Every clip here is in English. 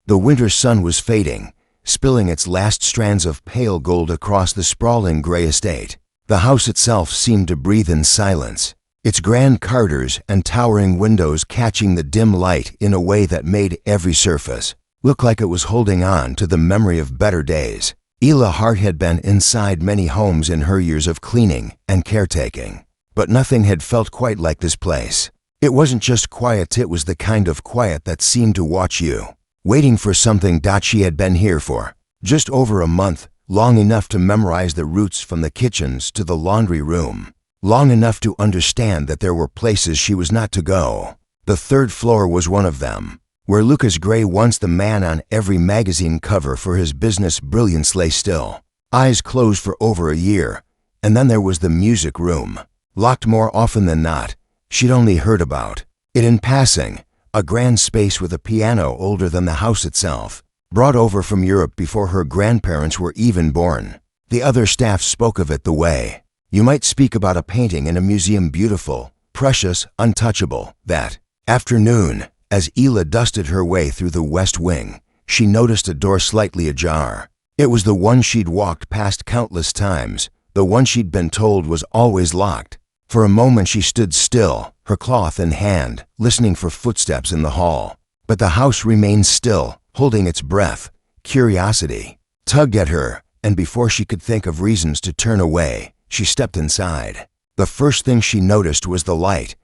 The winter sun was fading, spilling its last strands of pale gold across the sprawling gray estate. The house itself seemed to breathe in silence, its grand corridors and towering windows catching the dim light in a way that made every surface look like it was holding on to the memory of better days. Ela Hart had been inside many homes in her years of cleaning and caretaking, but nothing had felt quite like this place. It wasn't just quiet, it was the kind of quiet that seemed to watch you, waiting for something. She had been here for just over a month, long enough to memorize the routes from the kitchens to the laundry room, long enough to understand that there were places she was not to go. The third floor was one of them, where Lucas Gray, once the man on every magazine cover for his business brilliance, lay still, eyes closed for over a year. And then there was the music room, locked more often than not. She'd only heard about it in passing, a grand space with a piano older than the house itself, brought over from Europe before her grandparents were even born. The other staff spoke of it the way you might speak about a painting in a museum, beautiful, precious, untouchable. That afternoon, as Ela dusted her way through the west wing, she noticed a door slightly ajar. It was the one she'd walked past countless times, the one she'd been told was always locked. For a moment she stood still, her cloth in hand, listening for footsteps in the hall. But the house remained still, holding its breath. Curiosity tugged at her, and before she could think of reasons to turn away, she stepped inside. The first thing she noticed was the light.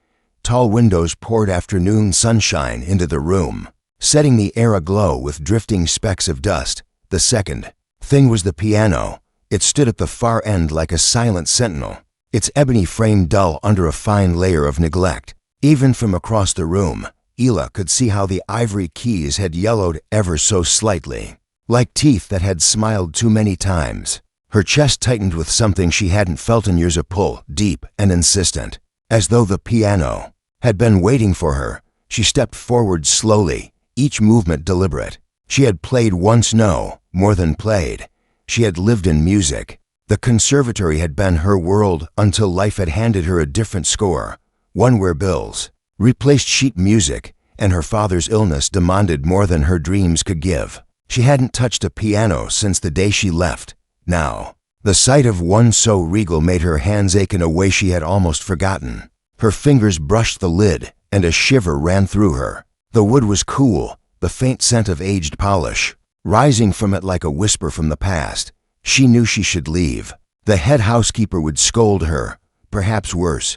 Tall windows poured afternoon sunshine into the room, setting the air aglow with drifting specks of dust. The second thing was the piano. It stood at the far end like a silent sentinel, its ebony frame dull under a fine layer of neglect. Even from across the room, Ela could see how the ivory keys had yellowed ever so slightly, like teeth that had smiled too many times. Her chest tightened with something she hadn't felt in years, a pull, deep and insistent, as though the piano had been waiting for her. She stepped forward slowly, each movement deliberate. She had played once, no, more than played. She had lived in music. The conservatory had been her world until life had handed her a different score, one where bills replaced sheet music, and her father's illness demanded more than her dreams could give. She hadn't touched a piano since the day she left. Now, the sight of one so regal made her hands ache in a way she had almost forgotten. Her fingers brushed the lid, and a shiver ran through her. The wood was cool, the faint scent of aged polish rising from it like a whisper from the past. She knew she should leave. The head housekeeper would scold her, perhaps worse,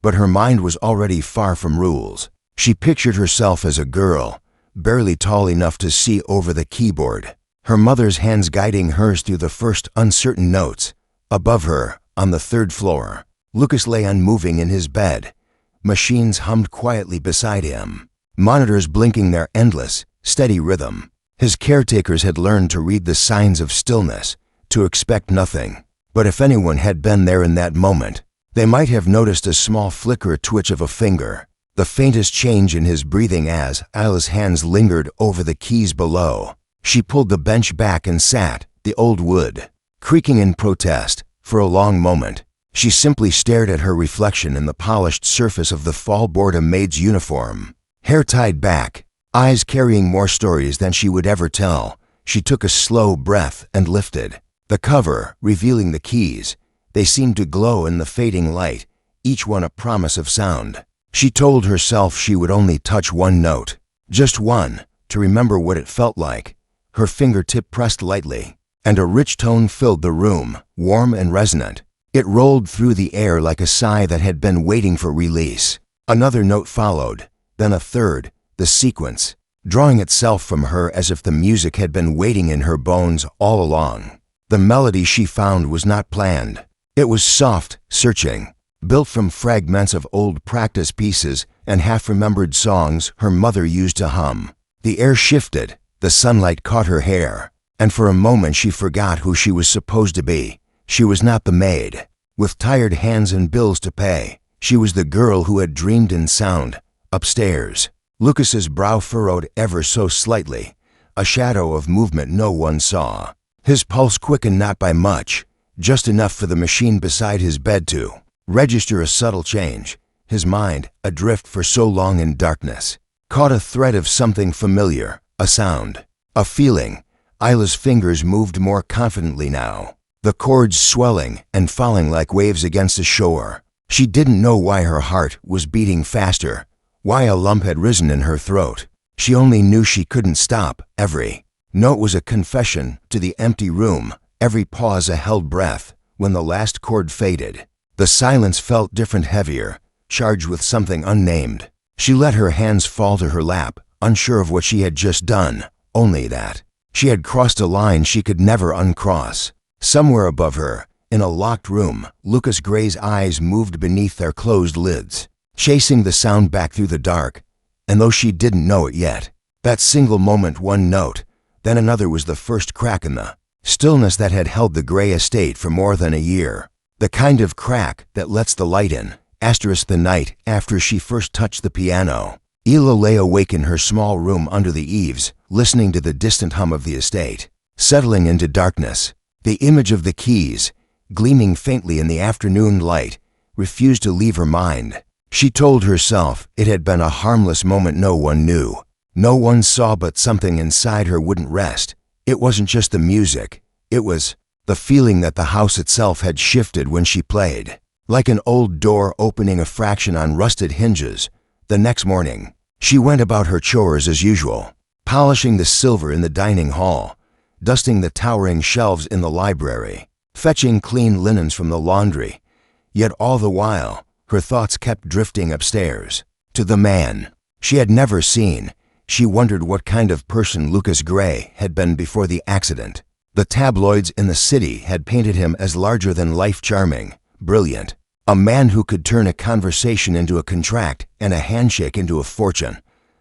but her mind was already far from rules. She pictured herself as a girl, barely tall enough to see over the keyboard, her mother's hands guiding hers through the first uncertain notes. Above her, on the third floor, Lucas lay unmoving in his bed. Machines hummed quietly beside him, monitors blinking their endless, steady rhythm. His caretakers had learned to read the signs of stillness, to expect nothing. But if anyone had been there in that moment, they might have noticed a small flicker, a twitch of a finger, the faintest change in his breathing as Ila's hands lingered over the keys below. She pulled the bench back and sat, the old wood creaking in protest. For a long moment, she simply stared at her reflection in the polished surface of the fall board, a maid's uniform, hair tied back, eyes carrying more stories than she would ever tell. She took a slow breath and lifted the cover, revealing the keys. They seemed to glow in the fading light, each one a promise of sound. She told herself she would only touch one note, just one, to remember what it felt like. Her fingertip pressed lightly, and a rich tone filled the room, warm and resonant. It rolled through the air like a sigh that had been waiting for release. Another note followed, then a third, the sequence drawing itself from her as if the music had been waiting in her bones all along. The melody she found was not planned. It was soft, searching, built from fragments of old practice pieces and half-remembered songs her mother used to hum. The air shifted, the sunlight caught her hair, and for a moment she forgot who she was supposed to be. She was not the maid, with tired hands and bills to pay. She was the girl who had dreamed in sound. Upstairs, Lucas's brow furrowed ever so slightly, a shadow of movement no one saw. His pulse quickened not by much, just enough for the machine beside his bed to register a subtle change. His mind, adrift for so long in darkness, caught a thread of something familiar, a sound, A feeling. Isla's fingers moved more confidently now, the chords swelling and falling like waves against a shore. She didn't know why her heart was beating faster, why a lump had risen in her throat. She only knew she couldn't stop. Every note was a confession to the empty room, every pause a held breath. When the last chord faded, the silence felt different, heavier, charged with something unnamed. She let her hands fall to her lap, unsure of what she had just done, only that she had crossed a line she could never uncross. Somewhere above her, in a locked room, Lucas Gray's eyes moved beneath their closed lids, chasing the sound back through the dark. And though she didn't know it yet, that single moment, one note, then another, was the first crack in the stillness that had held the Gray estate for more than a year. The kind of crack that lets the light in. The night after she first touched the piano, Isla lay awake in her small room under the eaves, listening to the distant hum of the estate. Settling into darkness, the image of the keys, gleaming faintly in the afternoon light, refused to leave her mind. She told herself it had been a harmless moment no one knew, no one saw, but something inside her wouldn't rest. It wasn't just the music, it was the feeling that the house itself had shifted when she played. Like an old door opening a fraction on rusted hinges. The next morning, she went about her chores as usual, polishing the silver in the dining hall, dusting the towering shelves in the library, fetching clean linens from the laundry. Yet all the while, her thoughts kept drifting upstairs, to the man she had never seen. She wondered what kind of person Lucas Gray had been before the accident. The tabloids in the city had painted him as larger-than-life, charming, brilliant, a man who could turn a conversation into a contract and a handshake into a fortune.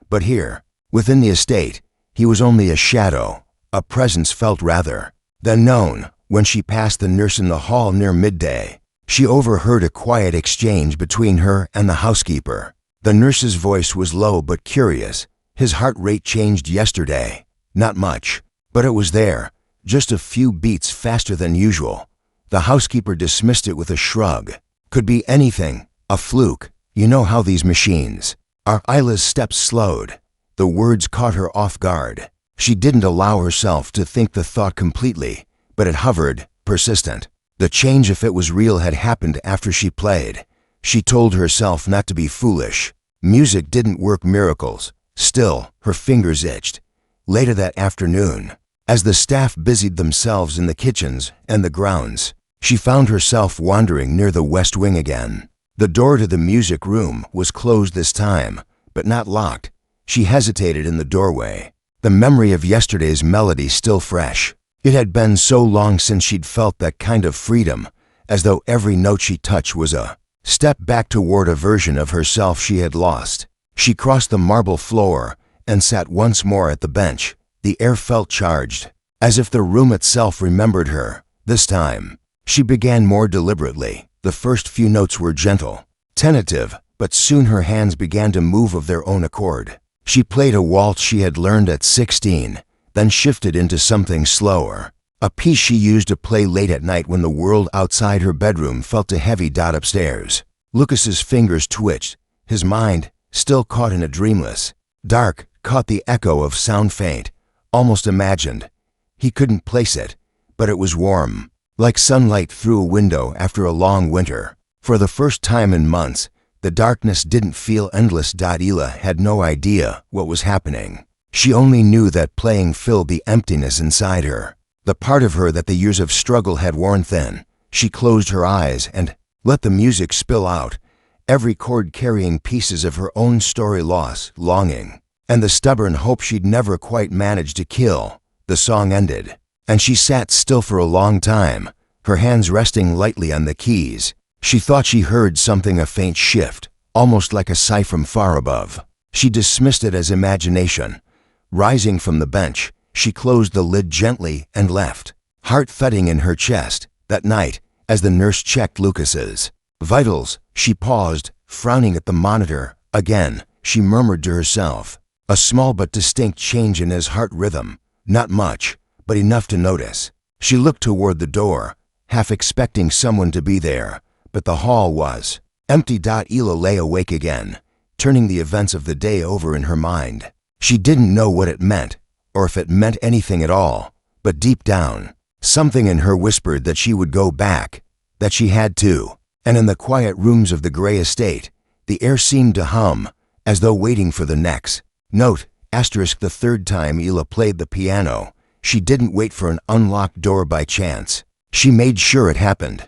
But here, within the estate, he was only a shadow, a presence felt rather than known. When she passed the nurse in the hall near midday, she overheard a quiet exchange between her and the housekeeper. The nurse's voice was low but curious. His heart rate changed yesterday. Not much, but it was there, just a few beats faster than usual. The housekeeper dismissed it with a shrug. Could be anything, a fluke. You know how these machines are. Isla's steps slowed. The words caught her off guard. She didn't allow herself to think the thought completely, but it hovered, persistent. The change, if it was real, had happened after she played. She told herself not to be foolish. Music didn't work miracles. Still, her fingers itched. Later that afternoon, as the staff busied themselves in the kitchens and the grounds, she found herself wandering near the west wing again. The door to the music room was closed this time, but not locked. She hesitated in the doorway, the memory of yesterday's melody still fresh. It had been so long since she'd felt that kind of freedom, as though every note she touched was a step back toward a version of herself she had lost. She crossed the marble floor and sat once more at the bench. The air felt charged, as if the room itself remembered her. This time, she began more deliberately. The first few notes were gentle, tentative, but soon her hands began to move of their own accord. She played a waltz she had learned at 16, then shifted into something slower, a piece she used to play late at night when the world outside her bedroom felt a heavy dot upstairs. Lucas's fingers twitched, his mind, still caught in a dreamless dark, caught the echo of sound, faint, almost imagined. He couldn't place it, but it was warm, like sunlight through a window after a long winter. For the first time in months, the darkness didn't feel endless. Isla had no idea what was happening. She only knew that playing filled the emptiness inside her, the part of her that the years of struggle had worn thin. She closed her eyes and let the music spill out, every chord carrying pieces of her own story, loss, longing, and the stubborn hope she'd never quite managed to kill. The song ended, and she sat still for a long time, her hands resting lightly on the keys. She thought she heard something, a faint shift, almost like a sigh from far above. She dismissed it as imagination. Rising from the bench, she closed the lid gently and left, heart thudding in her chest. That night, as the nurse checked Lucas's vitals, she paused, frowning at the monitor. Again, she murmured to herself, a small but distinct change in his heart rhythm. Not much, but enough to notice. She looked toward the door, half expecting someone to be there, but the hall was empty. Ila lay awake again, turning the events of the day over in her mind. She didn't know what it meant, or if it meant anything at all, but deep down, something in her whispered that she would go back, that she had to. And in the quiet rooms of the gray estate, the air seemed to hum, as though waiting for the next note. The third time Ela played the piano, she didn't wait for an unlocked door by chance. She made sure it happened.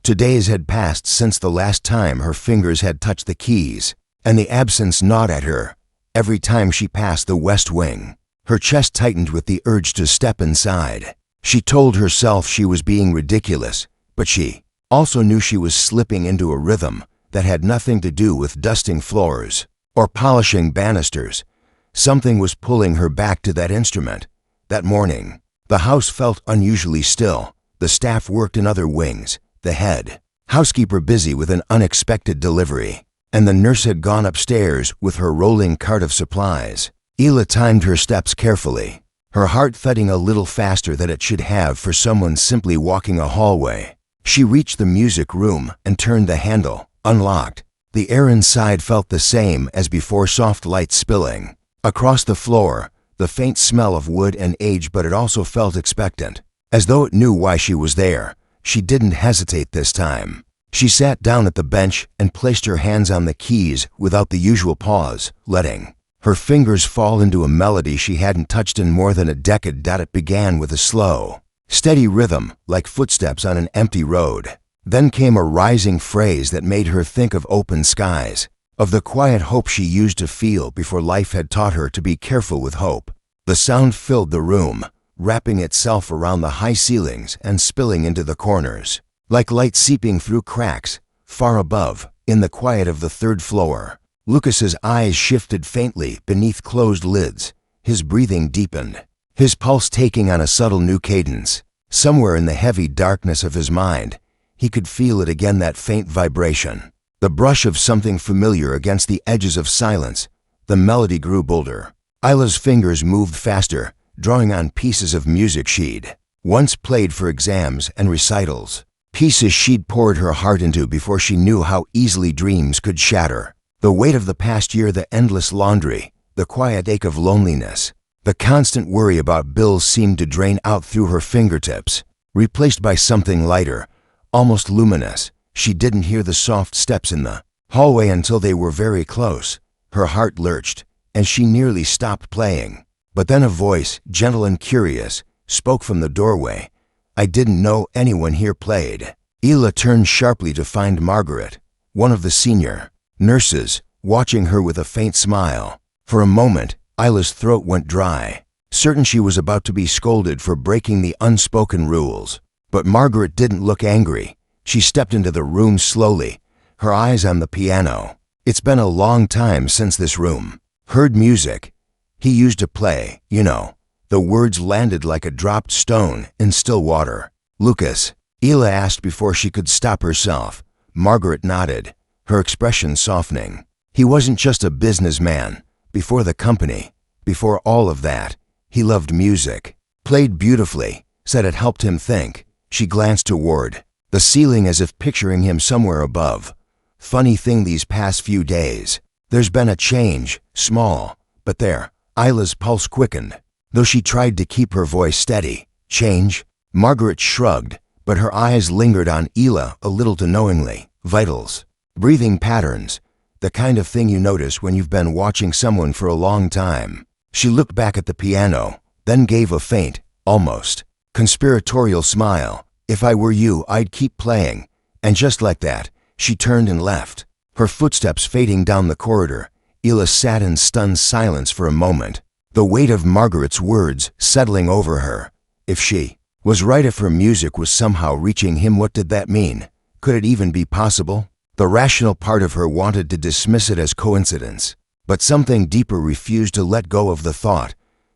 2 days had passed since the last time her fingers had touched the keys, and the absence gnawed at her every time she passed the west wing. Her chest tightened with the urge to step inside. She told herself she was being ridiculous, but she also knew she was slipping into a rhythm that had nothing to do with dusting floors or polishing banisters. Something was pulling her back to that instrument. That morning, the house felt unusually still. The staff worked in other wings, the head housekeeper busy with an unexpected delivery, and the nurse had gone upstairs with her rolling cart of supplies. Ela timed her steps carefully, her heart thudding a little faster than it should have for someone simply walking a hallway. She reached the music room and turned the handle, unlocked. The air inside felt the same as before, soft light spilling across the floor, the faint smell of wood and age, but it also felt expectant, as though it knew why she was there. She didn't hesitate this time. She sat down at the bench and placed her hands on the keys without the usual pause, letting her fingers fall into a melody she hadn't touched in more than a decade. It began with a slow, steady rhythm, like footsteps on an empty road. Then came a rising phrase that made her think of open skies, of the quiet hope she used to feel before life had taught her to be careful with hope. The sound filled the room, wrapping itself around the high ceilings and spilling into the corners, like light seeping through cracks. Far above, in the quiet of the third floor, Lucas's eyes shifted faintly beneath closed lids. His breathing deepened, his pulse taking on a subtle new cadence. Somewhere in the heavy darkness of his mind, he could feel it again, that faint vibration, the brush of something familiar against the edges of silence. The melody grew bolder. Ila's fingers moved faster, drawing on pieces of music she'd once played for exams and recitals, pieces she'd poured her heart into before she knew how easily dreams could shatter. The weight of the past year, the endless laundry, the quiet ache of loneliness, the constant worry about bills seemed to drain out through her fingertips, replaced by something lighter, almost luminous. She didn't hear the soft steps in the hallway until they were very close. Her heart lurched, and she nearly stopped playing. But then a voice, gentle and curious, spoke from the doorway. "I didn't know anyone here played." Ela turned sharply to find Margaret, one of the senior nurses, watching her with a faint smile. For a moment, Ila's throat went dry, certain she was about to be scolded for breaking the unspoken rules. But Margaret didn't look angry. She stepped into the room slowly, her eyes on the piano. "It's been a long time since this room heard music. He used to play, you know." The words landed like a dropped stone in still water. "Lucas?" Ela asked before she could stop herself. Margaret nodded, her expression softening. "He wasn't just a businessman. Before the company, before all of that, he loved music. Played beautifully, said it helped him think." She glanced toward the ceiling as if picturing him somewhere above. "Funny thing, these past few days, there's been a change, small, but there." Ila's pulse quickened, though she tried to keep her voice steady. "Change?" Margaret shrugged, but her eyes lingered on Ela a little too knowingly. "Vitals, breathing patterns, the kind of thing you notice when you've been watching someone for a long time." She looked back at the piano, then gave a faint, almost conspiratorial smile. "If I were you, I'd keep playing." And just like that, she turned and left, her footsteps fading down the corridor. Ela sat in stunned silence for a moment, the weight of Margaret's words settling over her. If she was right, if her music was somehow reaching him, what did that mean? Could it even be possible? The rational part of her wanted to dismiss it as coincidence, but something deeper refused to let go of the thought.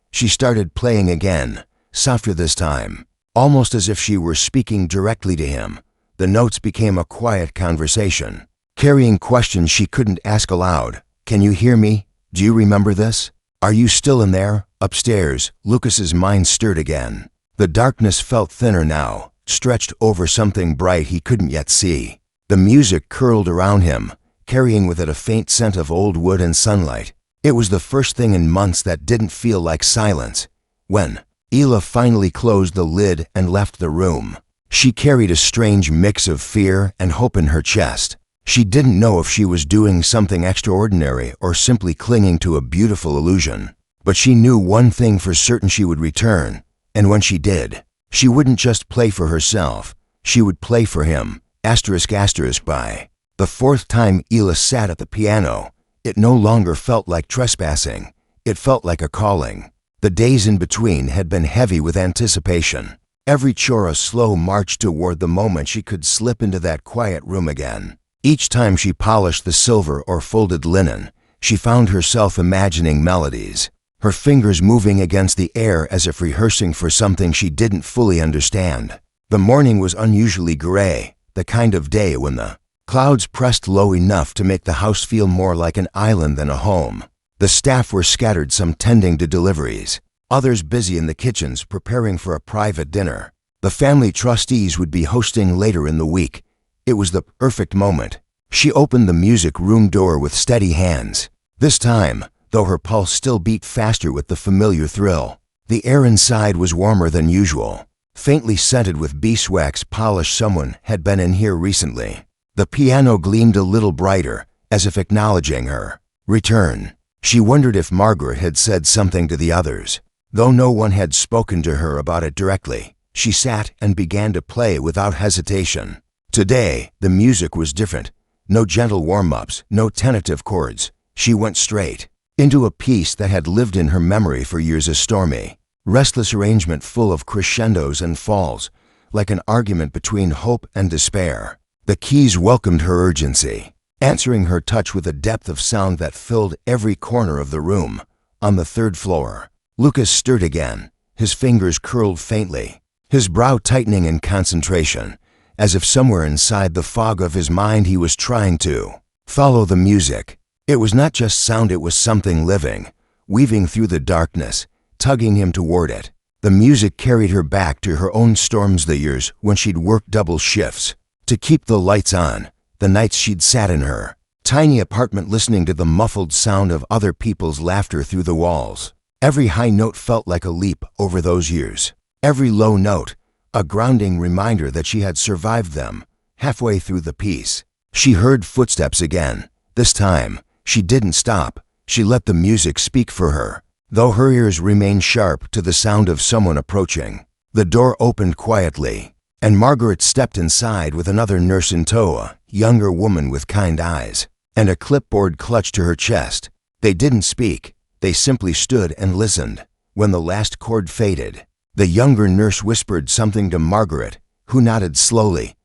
She started playing again, softer this time, almost as if she were speaking directly to him. The notes became a quiet conversation, carrying questions she couldn't ask aloud. "Can you hear me? Do you remember this? Are you still in there?" Upstairs, Lucas's mind stirred again. The darkness felt thinner now, stretched over something bright he couldn't yet see. The music curled around him, carrying with it a faint scent of old wood and sunlight. It was the first thing in months that didn't feel like silence. When Ela finally closed the lid and left the room, she carried a strange mix of fear and hope in her chest. She didn't know if she was doing something extraordinary or simply clinging to a beautiful illusion. But she knew one thing for certain: she would return, and when she did, she wouldn't just play for herself, she would play for him. By the fourth time Ela sat at the piano, it no longer felt like trespassing, it felt like a calling. The days in between had been heavy with anticipation. Every chore a slow march toward the moment she could slip into that quiet room again. Each time she polished the silver or folded linen, she found herself imagining melodies, her fingers moving against the air as if rehearsing for something she didn't fully understand. The morning was unusually gray, the kind of day when the clouds pressed low enough to make the house feel more like an island than a home. The staff were scattered, some tending to deliveries, others busy in the kitchens preparing for a private dinner. The family trustees would be hosting later in the week. It was the perfect moment. She opened the music room door with steady hands. This time, though her pulse still beat faster with the familiar thrill, the air inside was warmer than usual, faintly scented with beeswax polish. Someone had been in here recently. The piano gleamed a little brighter, as if acknowledging her return. She wondered if Margaret had said something to the others. Though no one had spoken to her about it directly, she sat and began to play without hesitation. Today, the music was different. No gentle warm-ups, no tentative chords. She went straight into a piece that had lived in her memory for years, a stormy, restless arrangement full of crescendos and falls, like an argument between hope and despair. The keys welcomed her urgency, answering her touch with a depth of sound that filled every corner of the room. On the third floor, Lucas stirred again, his fingers curled faintly, his brow tightening in concentration, as if somewhere inside the fog of his mind he was trying to follow the music. It was not just sound, it was something living, weaving through the darkness, tugging him toward it. The music carried her back to her own storms, the years when she'd worked double shifts to keep the lights on, the nights she'd sat in her tiny apartment listening to the muffled sound of other people's laughter through the walls. Every high note felt like a leap over those years. Every low note, a grounding reminder that she had survived them. Halfway through the piece, she heard footsteps again. This time, she didn't stop. She let the music speak for her, though her ears remained sharp to the sound of someone approaching. The door opened quietly, and Margaret stepped inside with another nurse in tow, a younger woman with kind eyes and a clipboard clutched to her chest. They didn't speak. They simply stood and listened. When the last chord faded, the younger nurse whispered something to Margaret, who nodded slowly.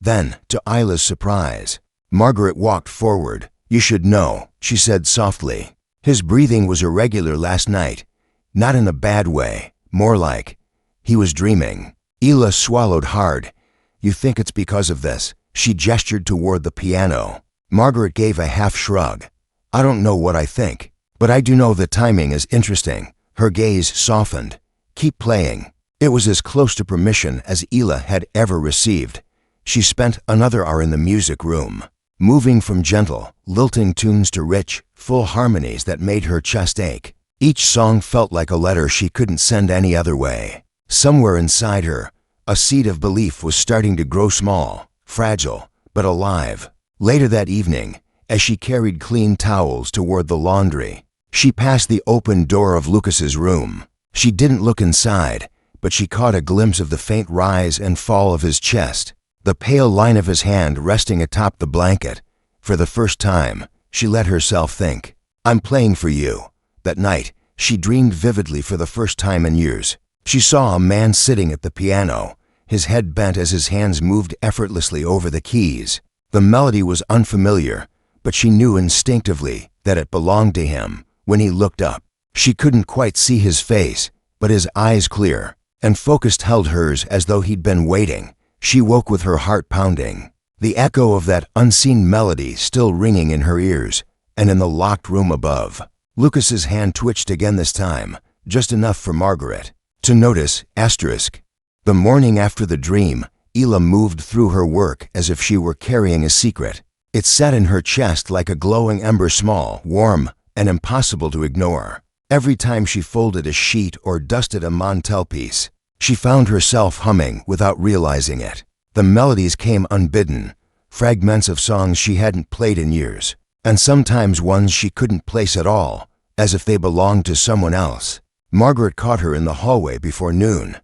Then, to Isla's surprise, Margaret walked forward. "You should know," she said softly. His breathing was irregular last night, not in a bad way, more like he was dreaming. Ela swallowed hard. "You think it's because of this?" She gestured toward the piano. Margaret gave a half shrug. "I don't know what I think, but I do know the timing is interesting." Her gaze softened. "Keep playing." It was as close to permission as Ela had ever received. She spent another hour in the music room, moving from gentle, lilting tunes to rich, full harmonies that made her chest ache. Each song felt like a letter she couldn't send any other way. Somewhere inside her, a seed of belief was starting to grow, small, fragile, but alive. Later that evening, as she carried clean towels toward the laundry, she passed the open door of Lucas's room. She didn't look inside, but she caught a glimpse of the faint rise and fall of his chest, the pale line of his hand resting atop the blanket. For the first time, she let herself think, "I'm playing for you." That night, she dreamed vividly for the first time in years. She saw a man sitting at the piano, his head bent as his hands moved effortlessly over the keys. The melody was unfamiliar, but she knew instinctively that it belonged to him. When he looked up, she couldn't quite see his face, but his eyes, clear and focused, held hers as though he'd been waiting. She woke with her heart pounding, the echo of that unseen melody still ringing in her ears. And in the locked room above, Lucas's hand twitched again, this time just enough for Margaret to notice. The morning after the dream, Ela moved through her work as if she were carrying a secret. It sat in her chest like a glowing ember, small, warm, and impossible to ignore. Every time she folded a sheet or dusted a mantelpiece, she found herself humming without realizing it. The melodies came unbidden, fragments of songs she hadn't played in years, and sometimes ones she couldn't place at all, as if they belonged to someone else. Margaret caught her in the hallway before noon.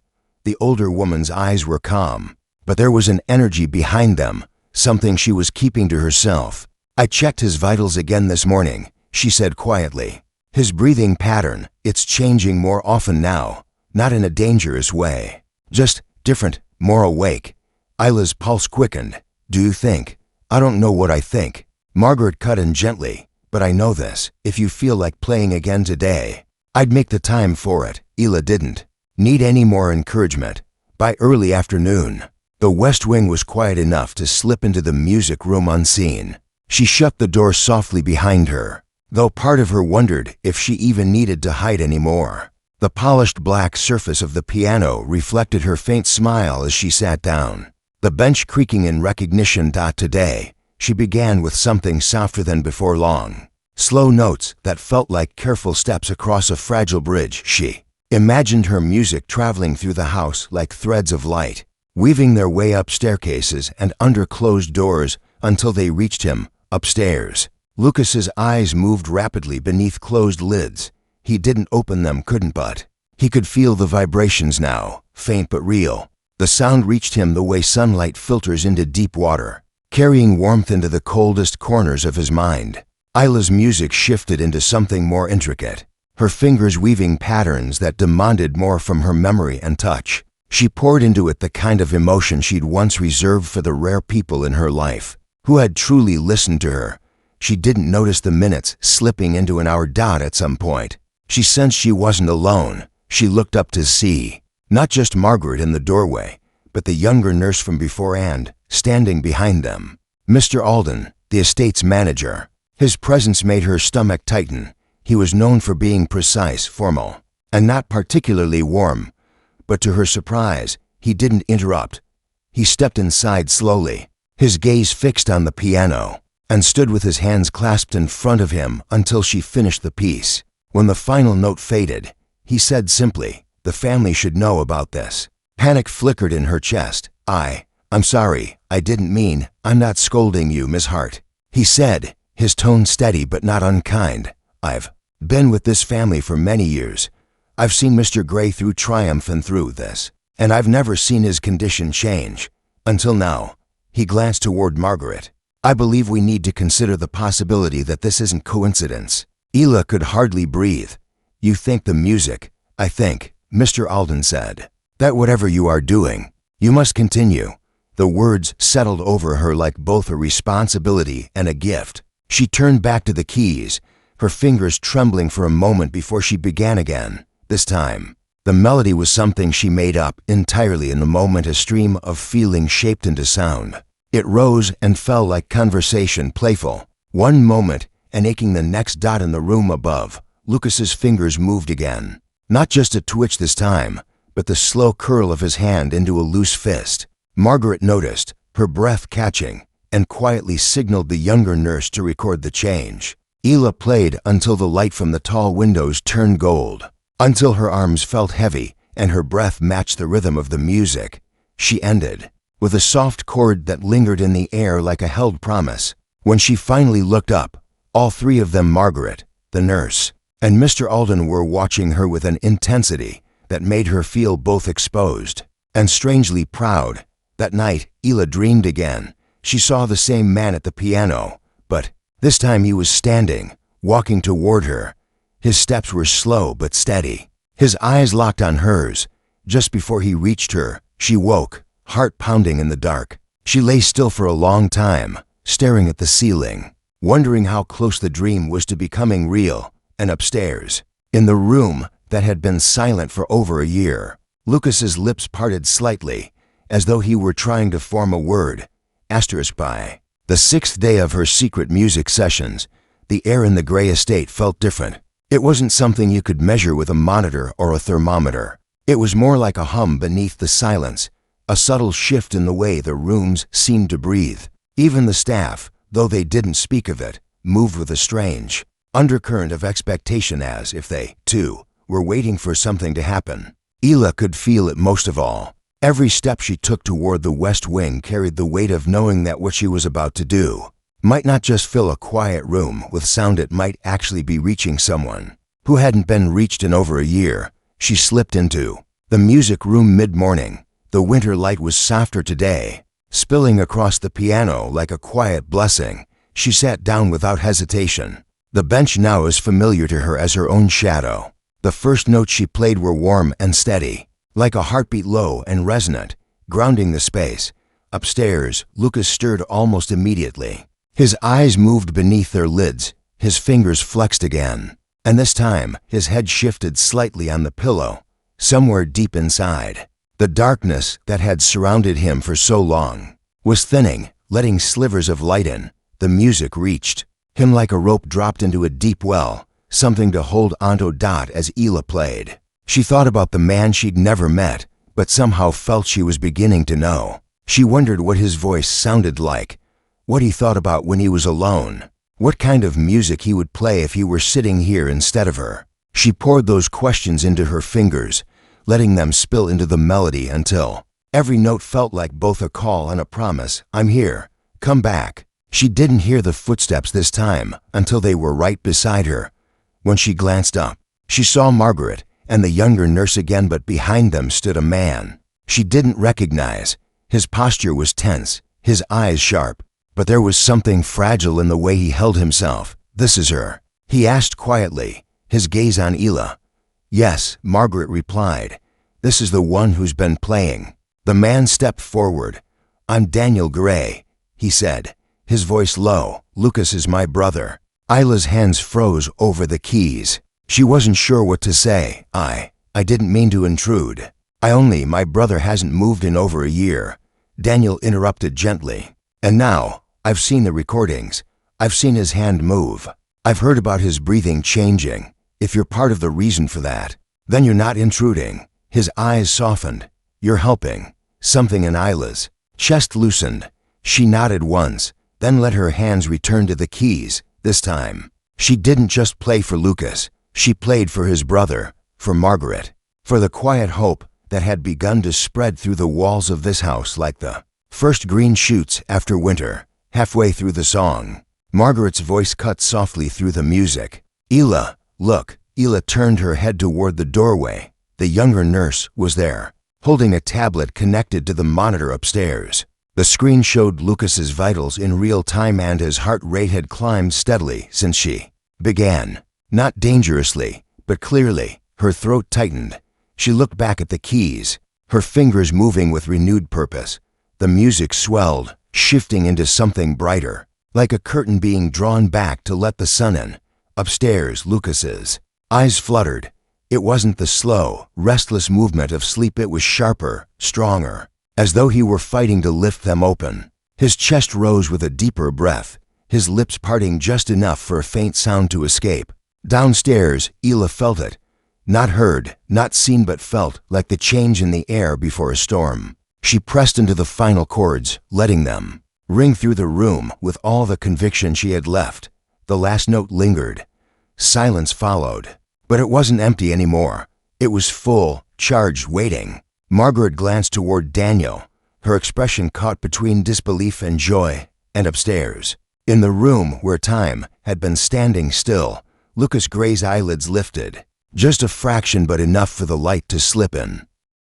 The older woman's eyes were calm, but there was an energy behind them, something she was keeping to herself. "I checked his vitals again this morning," she said quietly. "His breathing pattern, it's changing more often now, not in a dangerous way. Just different, more awake." Isla's pulse quickened. "Do you think?" "I don't know what I think." Margaret cut in gently. "But I know this, if you feel like playing again today, I'd make the time for it." Isla didn't need any more encouragement. By early afternoon, the West Wing was quiet enough to slip into the music room unseen. She shut the door softly behind her, though part of her wondered if she even needed to hide anymore. The polished black surface of the piano reflected her faint smile as she sat down, the bench creaking in recognition. Today, she began with something softer than before long. Slow notes that felt like careful steps across a fragile bridge. She imagined her music traveling through the house like threads of light, weaving their way up staircases and under closed doors until they reached him, upstairs. Lucas's eyes moved rapidly beneath closed lids. He didn't open them, but he could feel the vibrations now, faint but real. The sound reached him the way sunlight filters into deep water, carrying warmth into the coldest corners of his mind. Isla's music shifted into something more intricate, her fingers weaving patterns that demanded more from her memory and touch. She poured into it the kind of emotion she'd once reserved for the rare people in her life who had truly listened to her. She didn't notice the minutes slipping into an hour. At some point, she sensed she wasn't alone. She looked up to see not just Margaret in the doorway, but the younger nurse from before and, standing behind them, Mr. Alden, the estate's manager. His presence made her stomach tighten. He was known for being precise, formal, and not particularly warm. But to her surprise, he didn't interrupt. He stepped inside slowly, his gaze fixed on the piano, and stood with his hands clasped in front of him until she finished the piece. When the final note faded, he said simply, "The family should know about this." Panic flickered in her chest. I'm sorry, I didn't mean." "I'm not scolding you, Miss Hart," he said, his tone steady but not unkind. "I've been with this family for many years. I've seen Mr. Gray through triumph and through this, and I've never seen his condition change. Until now." He glanced toward Margaret. "I believe we need to consider the possibility that this isn't coincidence." Isla could hardly breathe. "You think the music?" "I think," Mr. Alden said, "that whatever you are doing, you must continue." The words settled over her like both a responsibility and a gift. She turned back to the keys, her fingers trembling for a moment before she began again. This time, the melody was something she made up entirely in the moment, a stream of feeling shaped into sound. It rose and fell like conversation, playful. One moment, and aching the next. In the room above, Lucas's fingers moved again. Not just a twitch this time, but the slow curl of his hand into a loose fist. Margaret noticed, her breath catching, and quietly signaled the younger nurse to record the change. Isla played until the light from the tall windows turned gold, until her arms felt heavy and her breath matched the rhythm of the music. She ended with a soft chord that lingered in the air like a held promise. When she finally looked up, all three of them, Margaret, the nurse, and Mr. Alden, were watching her with an intensity that made her feel both exposed and strangely proud. That night, Isla dreamed again. She saw the same man at the piano, but this time he was standing, walking toward her. His steps were slow but steady. His eyes locked on hers. Just before he reached her, she woke, heart pounding in the dark. She lay still for a long time, staring at the ceiling, wondering how close the dream was to becoming real. And upstairs, in the room that had been silent for over a year, Lucas's lips parted slightly, as though he were trying to form a word. By the sixth day of her secret music sessions, the air in the Gray estate felt different. It wasn't something you could measure with a monitor or a thermometer. It was more like a hum beneath the silence, a subtle shift in the way the rooms seemed to breathe. Even the staff, though they didn't speak of it, moved with a strange, undercurrent of expectation as if they, too, were waiting for something to happen. Hila could feel it most of all. Every step she took toward the West Wing carried the weight of knowing that what she was about to do might not just fill a quiet room with sound, it might actually be reaching someone who hadn't been reached in over a year. She slipped into the music room mid-morning. The winter light was softer today, spilling across the piano like a quiet blessing. She sat down without hesitation. The bench now as familiar to her as her own shadow. The first notes she played were warm and steady, like a heartbeat, low and resonant, grounding the space. Upstairs, Lucas stirred almost immediately. His eyes moved beneath their lids, his fingers flexed again, and this time his head shifted slightly on the pillow. Somewhere deep inside, the darkness that had surrounded him for so long was thinning, letting slivers of light in. The music reached him like a rope dropped into a deep well, something to hold onto. As Hila played, she thought about the man she'd never met, but somehow felt she was beginning to know. She wondered what his voice sounded like, what he thought about when he was alone, what kind of music he would play if he were sitting here instead of her. She poured those questions into her fingers, letting them spill into the melody until every note felt like both a call and a promise. I'm here. Come back. She didn't hear the footsteps this time until they were right beside her. When she glanced up, she saw Margaret and the younger nurse again, but behind them stood a man she didn't recognize. His posture was tense, his eyes sharp, but there was something fragile in the way he held himself. This is her? He asked quietly, his gaze on Hila. Yes, Margaret replied. This is the one who's been playing. The man stepped forward. I'm Daniel Gray, he said, his voice low. Lucas is my brother. Hila's hands froze over the keys. She wasn't sure what to say. I didn't mean to intrude. My brother hasn't moved in over a year. Daniel interrupted gently. And now, I've seen the recordings. I've seen his hand move. I've heard about his breathing changing. If you're part of the reason for that, then you're not intruding. His eyes softened. You're helping. Something in Hila's chest loosened. She nodded once, then let her hands return to the keys. This time, she didn't just play for Lucas. She played for his brother, for Margaret, for the quiet hope that had begun to spread through the walls of this house like the first green shoots after winter. Halfway through the song, Margaret's voice cut softly through the music. Hila, look. Hila turned her head toward the doorway. The younger nurse was there, holding a tablet connected to the monitor upstairs. The screen showed Lucas's vitals in real time, and his heart rate had climbed steadily since she began. Not dangerously, but clearly. Her throat tightened. She looked back at the keys, her fingers moving with renewed purpose. The music swelled, shifting into something brighter, like a curtain being drawn back to let the sun in. Upstairs, Lucas's eyes fluttered. It wasn't the slow, restless movement of sleep. It was sharper, stronger, as though he were fighting to lift them open. His chest rose with a deeper breath, his lips parting just enough for a faint sound to escape. Downstairs, Hila felt it. Not heard, not seen, but felt, like the change in the air before a storm. She pressed into the final chords, letting them ring through the room with all the conviction she had left. The last note lingered. Silence followed. But it wasn't empty anymore. It was full, charged, waiting. Margaret glanced toward Daniel, her expression caught between disbelief and joy. And upstairs, in the room where time had been standing still, Lucas Gray's eyelids lifted. Just a fraction, but enough for the light to slip in.